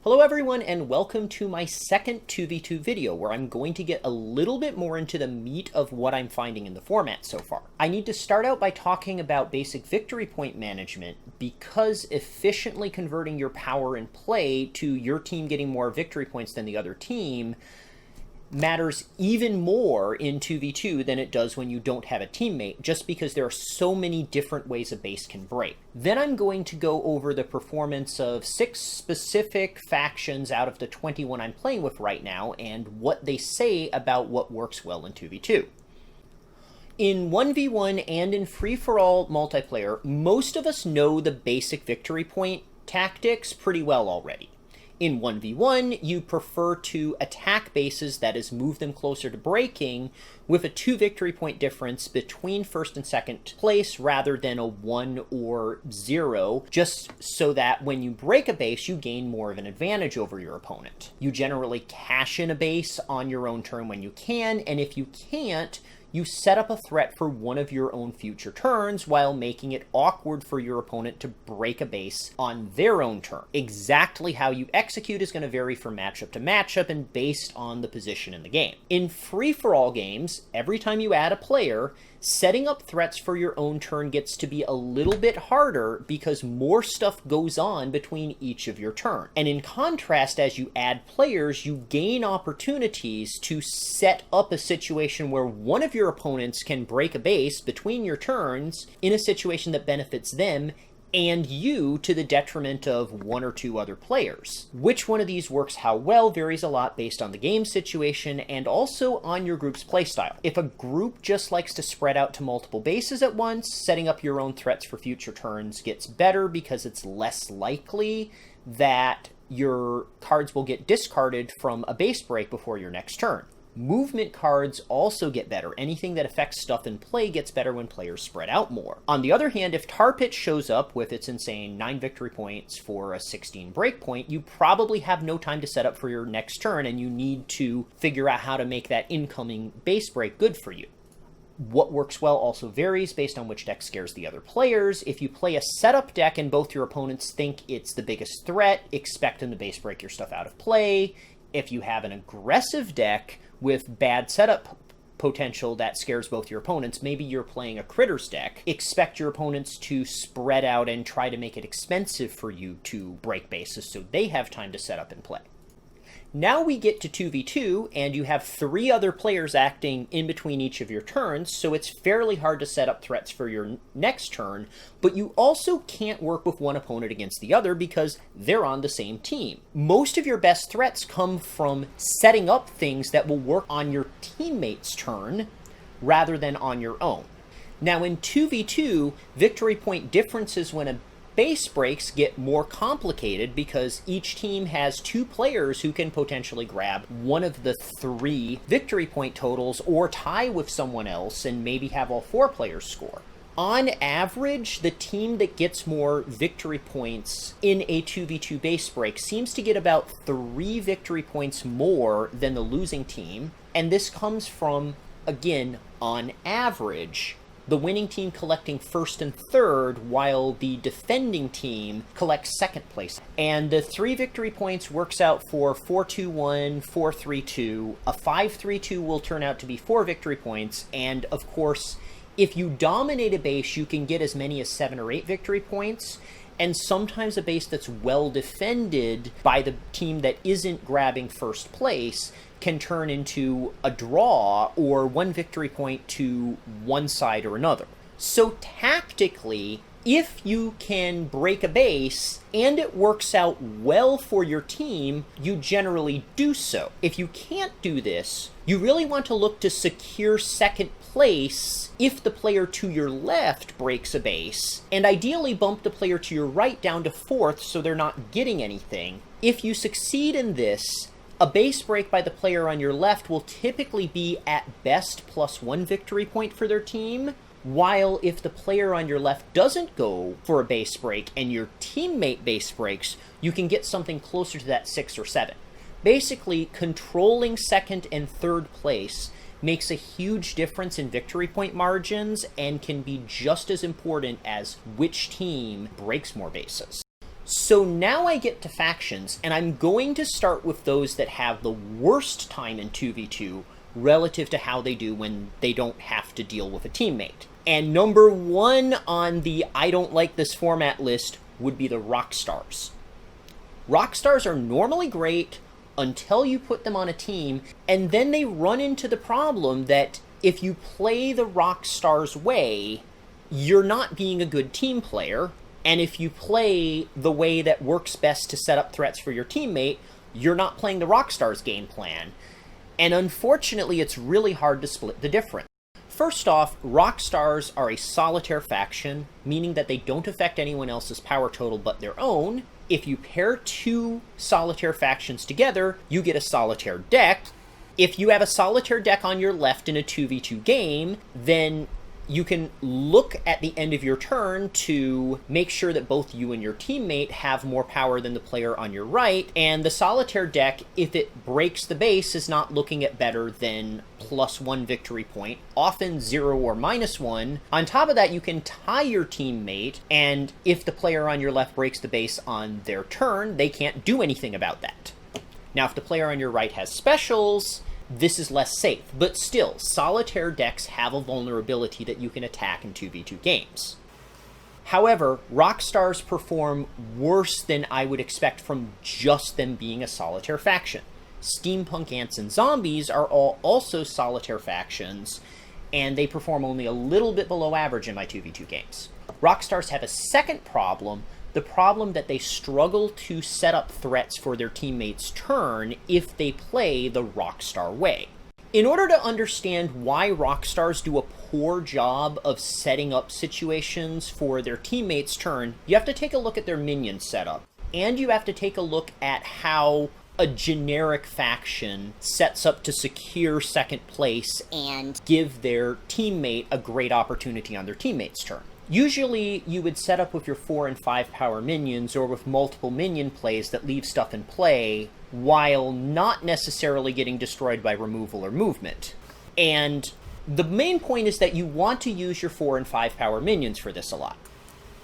Hello everyone, and welcome to my second 2v2 video where I'm going to get a little bit more into the meat of what I'm finding in the format so far. I need to start out by talking about basic victory point management because efficiently converting your power in play to your team getting more victory points than the other team matters even more in 2v2 than it does when you don't have a teammate, just because there are so many different ways a base can break. Then I'm going to go over the performance of 6 specific factions out of the 21 I'm playing with right now and what they say about what works well in 2v2. In 1v1 and in free-for-all multiplayer, most of us know the basic victory point tactics pretty well already. In 1v1, you prefer to attack bases, that is, move them closer to breaking, with a 2 victory point difference between first and second place rather than a 1 or 0, just so that when you break a base, you gain more of an advantage over your opponent. You generally cash in a base on your own turn when you can, and if you can't, you set up a threat for one of your own future turns while making it awkward for your opponent to break a base on their own turn. Exactly how you execute is going to vary from matchup to matchup and based on the position in the game. In free-for-all games, every time you add a player, setting up threats for your own turn gets to be a little bit harder because more stuff goes on between each of your turns. And in contrast, as you add players, you gain opportunities to set up a situation where one of your opponents can break a base between your turns in a situation that benefits them and you to the detriment of 1 or 2 other players. Which one of these works how well varies a lot based on the game situation and also on your group's playstyle. If a group just likes to spread out to multiple bases at once, setting up your own threats for future turns gets better because it's less likely that your cards will get discarded from a base break before your next turn. Movement cards also get better. Anything that affects stuff in play gets better when players spread out more. On the other hand, if Tar Pit shows up with its insane 9 victory points for a 16 break point, you probably have no time to set up for your next turn, and you need to figure out how to make that incoming base break good for you. What works well also varies based on which deck scares the other players. If you play a setup deck and both your opponents think it's the biggest threat, expect them to base break your stuff out of play. If you have an aggressive deck with bad setup potential that scares both your opponents, maybe you're playing a critters deck, expect your opponents to spread out and try to make it expensive for you to break bases so they have time to set up and play. Now we get to 2v2, and you have 3 other players acting in between each of your turns, so it's fairly hard to set up threats for your next turn, but you also can't work with one opponent against the other because they're on the same team. Most of your best threats come from setting up things that will work on your teammate's turn rather than on your own. Now in 2v2, victory point differences when a base breaks get more complicated because each team has 2 players who can potentially grab one of the 3 victory point totals or tie with someone else and maybe have all 4 players score. On average, the team that gets more victory points in a 2v2 base break seems to get about 3 victory points more than the losing team, and this comes from, again, on average, the winning team collecting first and third, while the defending team collects second place. And the 3 victory points works out for 4-2-1, 4-3-2. A 5-3-2 will turn out to be 4 victory points, and of course, if you dominate a base, you can get as many as 7 or 8 victory points, and sometimes a base that's well defended by the team that isn't grabbing first place can turn into a draw or 1 victory point to one side or another. So tactically, if you can break a base and it works out well for your team, you generally do so. If you can't do this, you really want to look to secure second place if the player to your left breaks a base, and ideally bump the player to your right down to 4th so they're not getting anything. If you succeed in this, a base break by the player on your left will typically be at best +1 victory point for their team, while if the player on your left doesn't go for a base break and your teammate base breaks, you can get something closer to that 6 or 7. Basically, controlling second and third place makes a huge difference in victory point margins and can be just as important as which team breaks more bases. So now I get to factions, and I'm going to start with those that have the worst time in 2v2 relative to how they do when they don't have to deal with a teammate. And number one on the I don't like this format list would be the Rockstars. Rockstars are normally great until you put them on a team, and then they run into the problem that if you play the Rockstars way, you're not being a good team player. And if you play the way that works best to set up threats for your teammate, you're not playing the Rockstars game plan. And unfortunately, it's really hard to split the difference. First off, Rockstars are a solitaire faction, meaning that they don't affect anyone else's power total but their own. If you pair two solitaire factions together, you get a solitaire deck. If you have a solitaire deck on your left in a 2v2 game, then you can look at the end of your turn to make sure that both you and your teammate have more power than the player on your right, and the solitaire deck, if it breaks the base, is not looking at better than +1 victory point, often 0 or -1. On top of that, you can tie your teammate, and if the player on your left breaks the base on their turn, they can't do anything about that. Now, if the player on your right has specials, this is less safe, but still, solitaire decks have a vulnerability that you can attack in 2v2 games. However, Rockstars perform worse than I would expect from just them being a solitaire faction. Steampunk Ants and Zombies are all also solitaire factions, and they perform only a little bit below average in my 2v2 games. Rockstars have a second problem, the problem that they struggle to set up threats for their teammates' turn if they play the Rockstar way. In order to understand why Rockstars do a poor job of setting up situations for their teammates' turn, you have to take a look at their minion setup, and you have to take a look at how a generic faction sets up to secure second place and give their teammate a great opportunity on their teammate's turn. Usually, you would set up with your 4 and 5 power minions, or with multiple minion plays that leave stuff in play, while not necessarily getting destroyed by removal or movement. And the main point is that you want to use your 4 and 5 power minions for this a lot.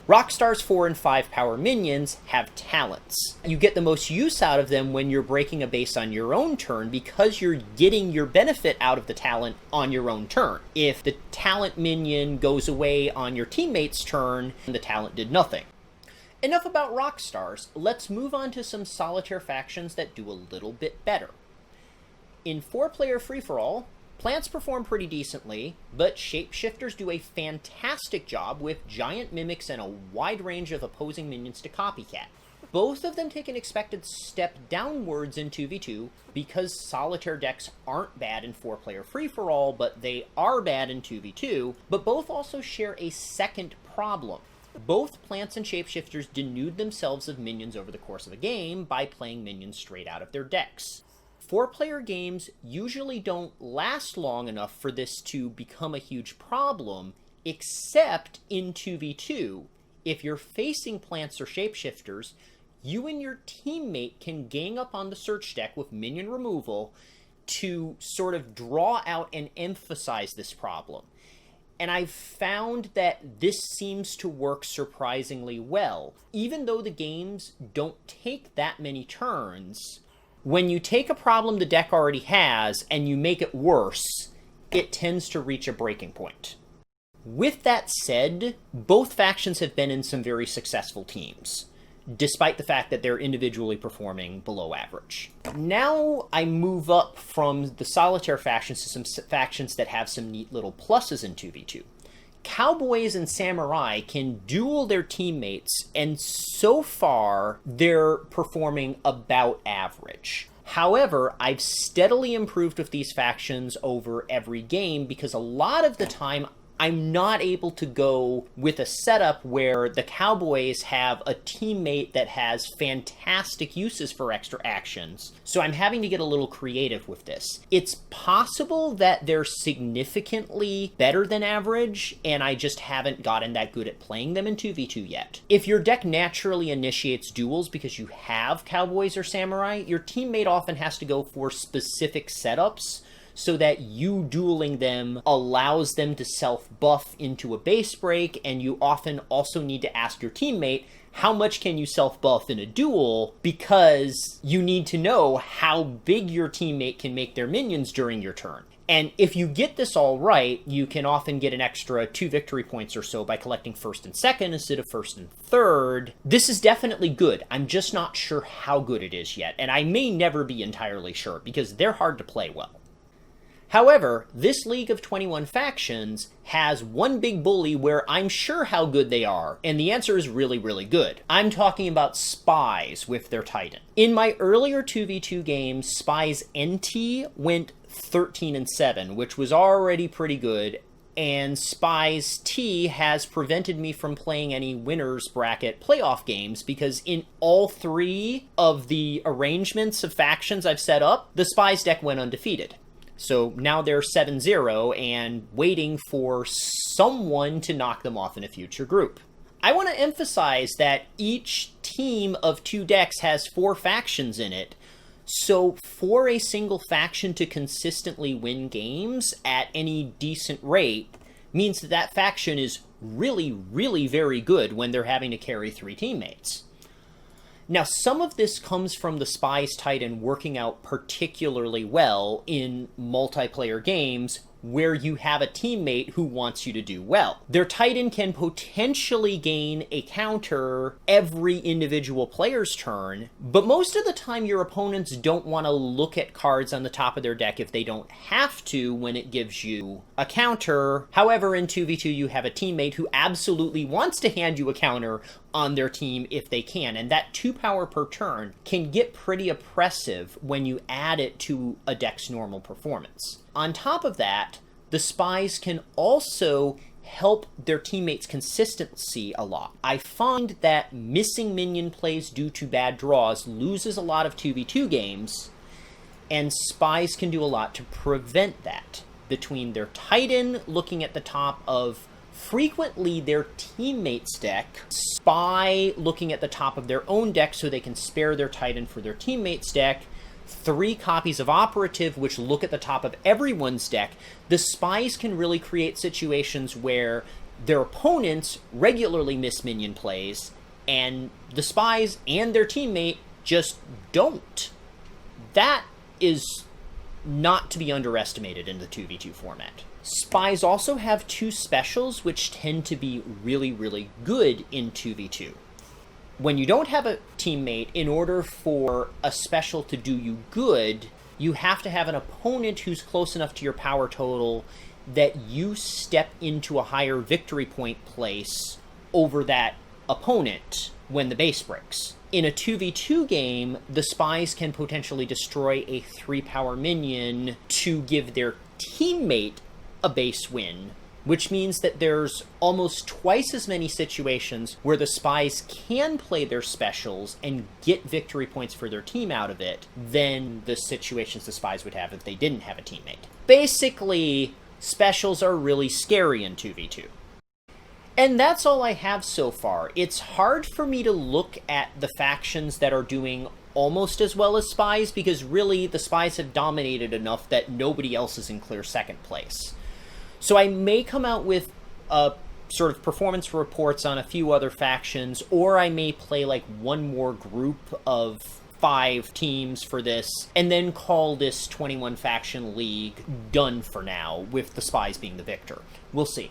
Rockstar's 4 and 5 power minions have talents. You get the most use out of them when you're breaking a base on your own turn because you're getting your benefit out of the talent on your own turn. If the talent minion goes away on your teammate's turn, the talent did nothing. Enough about Rockstars. Let's move on to some solitaire factions that do a little bit better. In 4-player free-for-all, plants perform pretty decently, but Shapeshifters do a fantastic job with giant mimics and a wide range of opposing minions to copycat. Both of them take an expected step downwards in 2v2 because solitaire decks aren't bad in 4-player free-for-all, but they are bad in 2v2, but both also share a second problem. Both plants and Shapeshifters denude themselves of minions over the course of a game by playing minions straight out of their decks. 4-player games usually don't last long enough for this to become a huge problem, except in 2v2. If you're facing plants or Shapeshifters, you and your teammate can gang up on the search deck with minion removal to sort of draw out and emphasize this problem. And I've found that this seems to work surprisingly well. Even though the games don't take that many turns, when you take a problem the deck already has and you make it worse, it tends to reach a breaking point. With that said, both factions have been in some very successful teams, despite the fact that they're individually performing below average. Now I move up from the solitaire factions to some factions that have some neat little pluses in 2v2. Cowboys and Samurai can duel their teammates, and so far, they're performing about average. However, I've steadily improved with these factions over every game because a lot of the time, I'm not able to go with a setup where the Cowboys have a teammate that has fantastic uses for extra actions. So I'm having to get a little creative with this. It's possible that they're significantly better than average, and I just haven't gotten that good at playing them in 2v2 yet. If your deck naturally initiates duels because you have Cowboys or Samurai, your teammate often has to go for specific setups. so that you dueling them allows them to self-buff into a base break, and you often also need to ask your teammate, how much can you self-buff in a duel, because you need to know how big your teammate can make their minions during your turn. And if you get this all right, you can often get an extra 2 victory points or so by collecting first and second instead of first and third. This is definitely good. I'm just not sure how good it is yet, and I may never be entirely sure because they're hard to play well. However, this League of 21 Factions has one big bully where I'm sure how good they are, and the answer is really, really good. I'm talking about Spies with their Titan. In my earlier 2v2 games, Spies NT went 13-7, which was already pretty good, and Spies T has prevented me from playing any winners bracket playoff games because in all 3 of the arrangements of factions I've set up, the Spies deck went undefeated. So now they're 7-0 and waiting for someone to knock them off in a future group. I want to emphasize that each team of 2 decks has 4 factions in it. So for a single faction to consistently win games at any decent rate means that that faction is really, really very good when they're having to carry 3 teammates. Now, some of this comes from the Spies Titan working out particularly well in multiplayer games where you have a teammate who wants you to do well. Their Titan can potentially gain a counter every individual player's turn, but most of the time your opponents don't want to look at cards on the top of their deck if they don't have to when it gives you a counter. However, in 2v2 you have a teammate who absolutely wants to hand you a counter on their team if they can, and that 2 power per turn can get pretty oppressive when you add it to a deck's normal performance. On top of that, the Spies can also help their teammates' consistency a lot. I find that missing minion plays due to bad draws loses a lot of 2v2 games, and Spies can do a lot to prevent that. Between their Titan looking at the top of frequently their teammate's deck, Spy looking at the top of their own deck so they can spare their Titan for their teammate's deck, 3 copies of Operative which look at the top of everyone's deck, the Spies can really create situations where their opponents regularly miss minion plays, and the Spies and their teammate just don't. That is not to be underestimated in the 2v2 format. Spies also have 2 specials which tend to be really, really good in 2v2. When you don't have a teammate, in order for a special to do you good, you have to have an opponent who's close enough to your power total that you step into a higher victory point place over that opponent when the base breaks. In a 2v2 game, the Spies can potentially destroy a 3 power minion to give their teammate a base win, which means that there's almost twice as many situations where the Spies can play their specials and get victory points for their team out of it than the situations the Spies would have if they didn't have a teammate. Basically, specials are really scary in 2v2. And that's all I have so far. It's hard for me to look at the factions that are doing almost as well as Spies because really the Spies have dominated enough that nobody else is in clear second place. So I may come out with sort of performance reports on a few other factions, or I may play like one more group of 5 teams for this, and then call this 21 faction league done for now, with the Spies being the victor. We'll see.